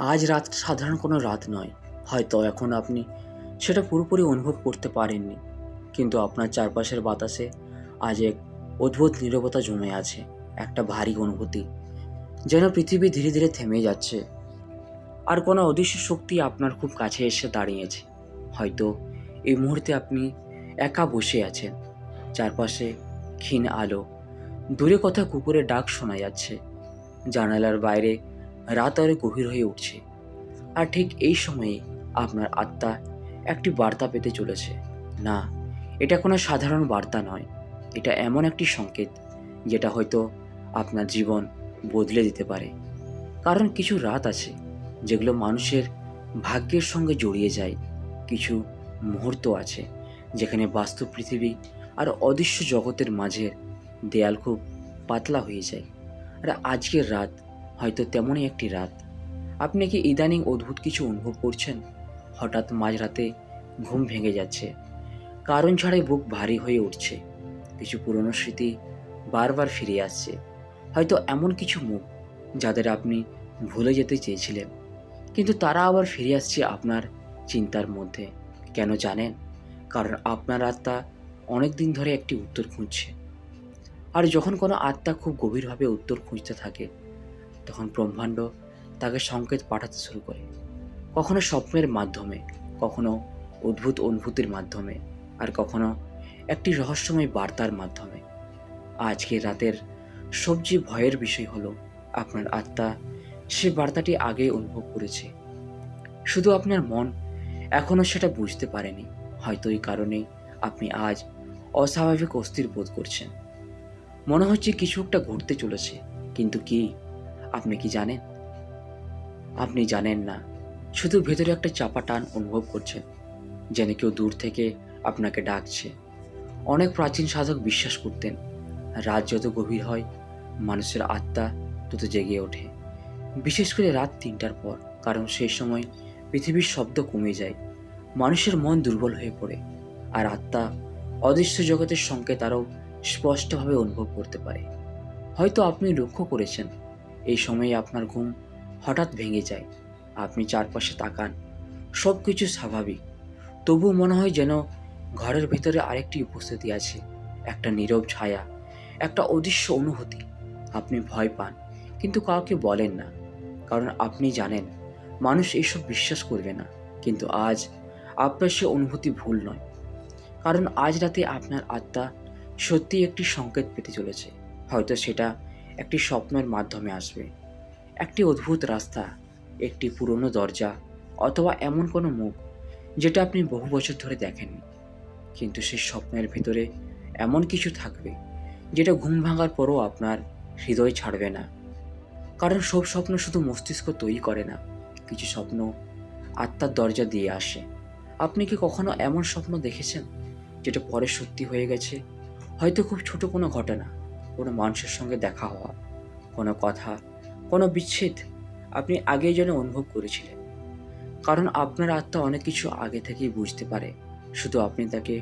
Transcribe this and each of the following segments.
আজ রাতটা সাধারণ কোনো রাত নয়। হয়তো এখন আপনি সেটা পুরোপুরি অনুভব করতে পারেননি, কিন্তু আপনার চারপাশের বাতাসে আজ এক অদ্ভুত নীরবতা জমে আছে। একটা ভারী অনুভূতি, যেন পৃথিবী ধীরে ধীরে থেমে যাচ্ছে আর কোনো অদৃশ্য শক্তি আপনার খুব কাছে এসে দাঁড়িয়েছে। হয়তো এই মুহূর্তে আপনি একা বসে আছেন, চারপাশে ক্ষীণ আলো, দূরে কোথাও কুকুরের ডাক শোনা যাচ্ছে, জানালার বাইরে রাত আরো গভীর হয়ে উঠছে। আর ঠিক এই সময়ে আপনার আত্মা একটি বার্তা পেতে চলেছে। না, এটা কোনো সাধারণ বার্তা নয়, এটা এমন একটি সংকেত যেটা হয়তো আপনার জীবন বদলে দিতে পারে। কারণ কিছু রাত আছে যেগুলো মানুষের ভাগ্যের সঙ্গে জড়িয়ে যায়। কিছু মুহূর্ত আছে যেখানে বাস্তব পৃথিবী আর অদৃশ্য জগতের মাঝের দেয়াল খুব পাতলা হয়ে যায়। আর আজকের রাত হয়তো তেমনই একটি রাত। আপনি কি ইদানিং অদ্ভুত কিছু অনুভব করছেন? হঠাৎ মাঝরাতে ঘুম ভেঙে যাচ্ছে, কারণ ছাড়াই বুক ভারী হয়ে উঠছে। কিছু পুরনো স্মৃতি বারবার ফিরে আসছে, হয়তো এমন কিছু মুখ যাদের আপনি ভুলে যেতে চেয়েছিলেন, কিন্তু তারা আবার ফিরে আসছে আপনার চিন্তার মধ্যে। কেন জানেন? কারণ আপনার আত্মা অনেক দিন ধরে একটি উত্তর খুঁজছে। আর যখন কোনো আত্মা খুব গভীরভাবে উত্তর খুঁজতে থাকে, তখন ব্রহ্মাণ্ড তাকে সংকেত পাঠাতে শুরু করে। কখনো স্বপ্নের মাধ্যমে, কখনো অদ্ভুত অনুভূতির মাধ্যমে, আর কখনো একটি রহস্যময় বার্তার মাধ্যমে। আজকে রাতের সবচেয়ে ভয়ের বিষয় হলো আপনার আত্মা সে বার্তাটি আগে অনুভব করেছে, শুধু আপনার মন এখনও সেটা বুঝতে পারেনি। হয়তো এই কারণেই আপনি আজ অস্বাভাবিক অস্থির বোধ করছেন। মনে হচ্ছে কিছু একটা ঘটতে চলেছে, কিন্তু কি? আপনি কি জানেন? আপনি জানেন না, শুধু ভেতরে একটা চাপা টান অনুভব করছেন, যেন কেউ দূর থেকে আপনাকে ডাকছে। অনেক প্রাচীন সাধক বিশ্বাস করতেন, রাত যত গভীর হয় মানুষের আত্মা তত জেগে ওঠে, বিশেষ করে রাত ৩টার পর। কারণ সেই সময় পৃথিবীর শব্দ কমে যায়, মানুষের মন দুর্বল হয়ে পড়ে, আর আত্মা অদৃশ্য জগতের সংকেত আরও স্পষ্টভাবে অনুভব করতে পারে। হয়তো আপনি লক্ষ্য করেছেন, এই সময়ে আপনার ঘুম হঠাৎ ভেঙে যায়। আপনি চারপাশে তাকান, সব কিছু স্বাভাবিক, তবুও মনে হয় যেন ঘরের ভেতরে আরেকটি উপস্থিতি আছে, একটা নীরব ছায়া, একটা অদৃশ্য অনুভূতি। আপনি ভয় পান, কিন্তু কাউকে বলেন না, কারণ আপনি জানেন মানুষ এইসব বিশ্বাস করবে না। কিন্তু আজ আপনার সে অনুভূতি ভুল নয়, কারণ আজ রাতে আপনার আত্মা সত্যি একটি সংকেত পেতে চলেছে। হয়তো সেটা একটি স্বপ্নের মাধ্যমে আসবে, একটি অদ্ভুত রাস্তা, একটি পুরনো দরজা, অথবা এমন কোনো মুখ যেটা আপনি বহু বছর ধরে দেখেননি। কিন্তু সেই স্বপ্নের ভেতরে এমন কিছু থাকবে যেটা ঘুম ভাঙার পরও আপনার হৃদয় ছাড়বে না। কারণ সব স্বপ্ন শুধু মস্তিষ্ক তৈরি করে না, কিছু স্বপ্ন আত্মার দরজা দিয়ে আসে। আপনি কি কখনো এমন স্বপ্ন দেখেছেন যেটা পরে সত্যি হয়ে গেছে? হয়তো খুব ছোট কোনো ঘটনা, কোনো মানুষের সঙ্গে দেখা হওয়া, কোনো কথা, কোনো বিচ্ছেদ আপনি আগেই যেন অনুভব করেছিলেন। কারণ আপনার আত্মা অনেক কিছু আগে থেকেই বুঝতে পারে, শুধু আপনি তাকে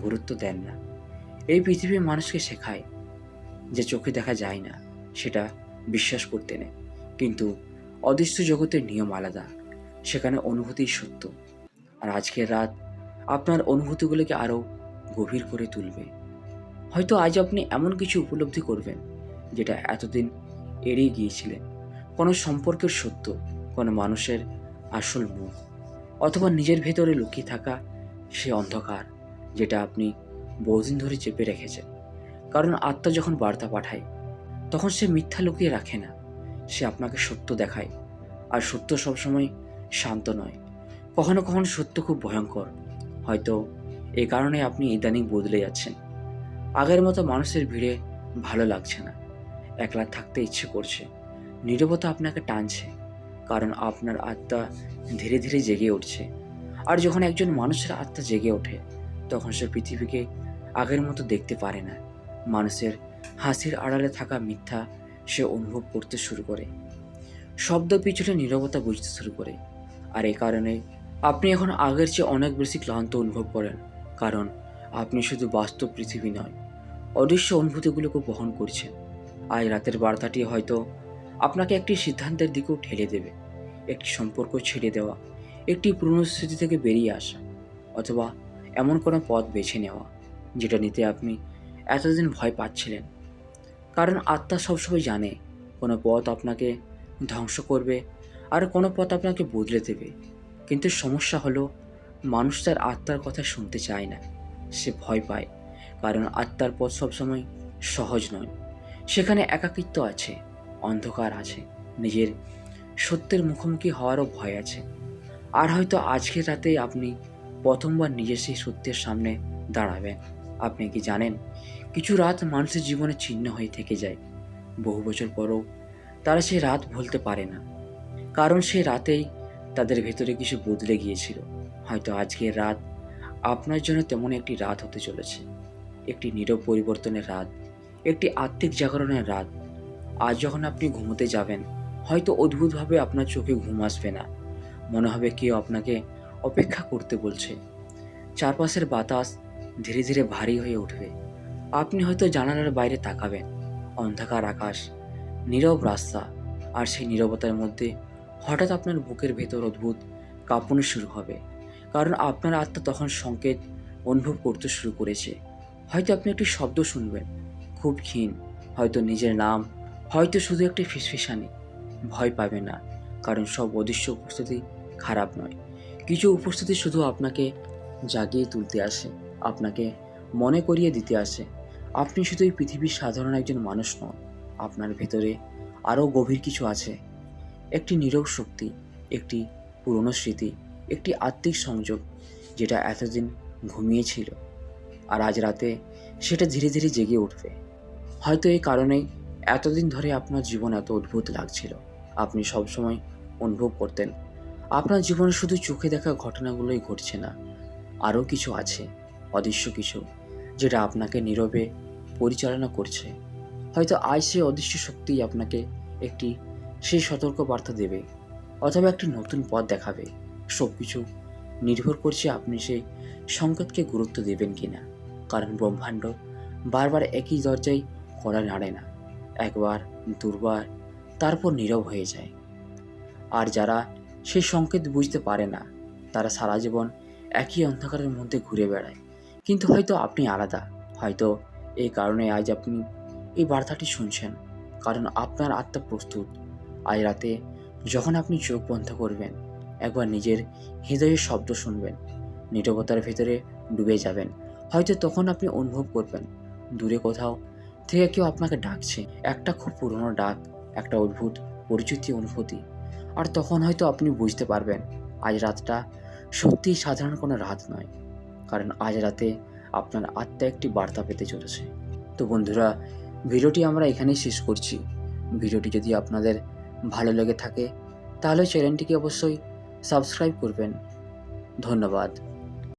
গুরুত্ব দেন না। এই পৃথিবী মানুষকে শেখায় যে চোখে দেখা যায় না সেটা বিশ্বাস করতে নেই, কিন্তু অদৃশ্য জগতের নিয়ম আলাদা, সেখানে অনুভূতিই সত্য। আর আজকের রাত আপনার অনুভূতিগুলোকে আরও গভীর করে তুলবে। হয়তো আজ আপনি এমন কিছু উপলব্ধি করবেন যেটা এতদিন এড়িয়ে গিয়েছিলেন, কোনো সম্পর্কের সত্য, কোনো মানুষের আসল মুখ, অথবা নিজের ভেতরে লুকিয়ে থাকা সে অন্ধকার যেটা আপনি বহুদিন ধরে চেপে রেখেছেন। কারণ আত্মা যখন বার্তা পাঠায়, তখন সে মিথ্যা লুকিয়ে রাখে না, সে আপনাকে সত্য দেখায়। আর সত্য সবসময় শান্ত নয়, কখনো কখনো সত্য খুব ভয়ঙ্কর। হয়তো এই কারণে আপনি ইদানিং বদলে যাচ্ছেন। আগের মতো মানুষের ভিড়ে ভালো লাগছে না, একলা থাকতে ইচ্ছে করছে, নীরবতা আপনাকে টানছে, কারণ আপনার আত্মা ধীরে ধীরে জেগে উঠছে। আর যখন একজন মানুষের আত্মা জেগে ওঠে, তখন সে পৃথিবীকে আগের মতো দেখতে পারে না। মানুষের হাসির আড়ালে থাকা মিথ্যা সে অনুভব করতে শুরু করে, শব্দ পিছনে নীরবতা বুঝতে শুরু করে। আর এই কারণে আপনি এখন আগের চেয়ে অনেক বেশি ক্লান্ত অনুভব করেন, কারণ আপনি শুধু বাস্তব পৃথিবী নয়, অদৃশ্য অনুভূতিগুলোকে বহন করছেন। আজ রাতের বার্তাটি হয়তো আপনাকে একটি সিদ্ধান্তের দিকেও ঠেলে দেবে। একটি সম্পর্ক ছেড়ে দেওয়া, একটি পুরনো স্মৃতি থেকে বেরিয়ে আসা, অথবা এমন কোনো পথ বেছে নেওয়া যেটা নিতে আপনি এতদিন ভয় পাচ্ছিলেন। কারণ আত্মা সবসময় জানে কোনো পথ আপনাকে ধ্বংস করবে আর কোনো পথ আপনাকে বদলে দেবে। কিন্তু সমস্যা হলো, মানুষ তার আত্মার কথা শুনতে চায় না। সে ভয় পায়, কারণ আত্মার পথ সবসময় সহজ নয়। সেখানে একাকিত্ব আছে, অন্ধকার আছে, নিজের সত্যের মুখোমুখি হওয়ারও ভয় আছে। আর হয়তো আজকের রাতেই আপনি প্রথমবার নিজের সেই সত্যের সামনে দাঁড়াবেন। আপনি কি জানেন, কিছু রাত মানুষের জীবনে চিহ্ন হয়ে থেকে যায়। বহু বছর পরও তারা সেই রাত ভুলতে পারে না, কারণ সেই রাতেই তাদের ভেতরে কিছু বদলে গিয়েছিল। হয়তো আজকের রাত আপনার জন্য তেমন একটি রাত হতে চলেছে, একটি নীরব পরিবর্তনের রাত, একটি আত্মিক জাগরণের রাত। আজ যখন আপনি ঘুমোতে যাবেন, হয়তো অদ্ভুতভাবে আপনার চোখে ঘুম আসবে না। মনে হবে কেউ আপনাকে অপেক্ষা করতে বলছে। চারপাশের বাতাস ধীরে ধীরে ভারী হয়ে উঠবে। আপনি হয়তো জানালার বাইরে তাকাবেন, অন্ধকার আকাশ, নীরব রাস্তা, আর সেই নীরবতার মধ্যে হঠাৎ আপনার বুকের ভেতর অদ্ভুত কাঁপুনি শুরু হবে। কারণ আপনার আত্মা তখন সংকেত অনুভব করতে শুরু করেছে। হয়তো আপনি একটি শব্দ শুনবেন, খুব ক্ষীণ, হয়তো নিজের নাম, হয়তো শুধু একটি ফিসফিসানি। ভয় পাবে না, কারণ সব অদৃশ্য উপস্থিতি খারাপ নয়। কিছু উপস্থিতি শুধু আপনাকে জাগিয়ে তুলতে আসে, আপনাকে মনে করিয়ে দিতে আসে আপনি শুধু এই পৃথিবীর সাধারণ একজন মানুষ নন। আপনার ভেতরে আরও গভীর কিছু আছে, একটি নীরব শক্তি, একটি পুরনো স্মৃতি, একটি আত্মিক সংযোগ যেটা এতদিন ঘুমিয়েছিল। আর আজ রাতে সেটা ধীরে ধীরে জেগে উঠবে। হয়তো এই কারণেই এতদিন ধরে আপনার জীবন এত অদ্ভুত লাগছিল। আপনি সবসময় অনুভব করতেন আপনার জীবনে শুধু চোখে দেখা ঘটনাগুলোই ঘটছে না, আরও কিছু আছে, অদৃশ্য কিছু, যেটা আপনাকে নীরবে পরিচালনা করছে। হয়তো আজ সেই অদৃশ্য শক্তিই আপনাকে একটি সেই সতর্ক বার্তা দেবে, অথবা একটি নতুন পথ দেখাবে। সব কিছু নির্ভর করছে আপনি সেই সংকেতকে গুরুত্ব দেবেন কিনা। কারণ ব্রহ্মাণ্ড বারবার একই দরজায় কড়া নাড়ে না, একবার, দুবার, তারপর নীরব হয়ে যায়। আর যারা সেই সংকেত বুঝতে পারে না, তারা সারা জীবন একই অন্ধকারের মধ্যে ঘুরে বেড়ায়। কিন্তু হয়তো আপনি আলাদা। হয়তো এই কারণে আজ আপনি এই বার্তাটি শুনছেন, কারণ আপনার আত্মা প্রস্তুত। আজ রাতে যখন আপনি চোখ বন্ধ করবেন, একবার নিজের হৃদয়ের শব্দ শুনবেন, নীরবতার ভেতরে ডুবে যাবেন। হয়তো তখন আপনি অনুভব করবেন দূরে কোথাও থেকে কেউ আপনাকে ডাকছে, একটা খুব পুরনো ডাক, একটা অদ্ভুত পরিচিতি অনুভূতি। আর তখন হয়তো আপনি বুঝতে পারবেন আজ রাতটা সত্যিই সাধারণ কোনো রাত নয়, কারণ আজ রাতে আপনার আত্মা একটি বার্তা পেতে চলেছে। তো বন্ধুরা, ভিডিওটি আমরা এখানেই শেষ করছি। ভিডিওটি যদি আপনাদের ভালো লেগে থাকে তাহলে চ্যানেলটিকে অবশ্যই সাবস্ক্রাইব করবেন। ধন্যবাদ।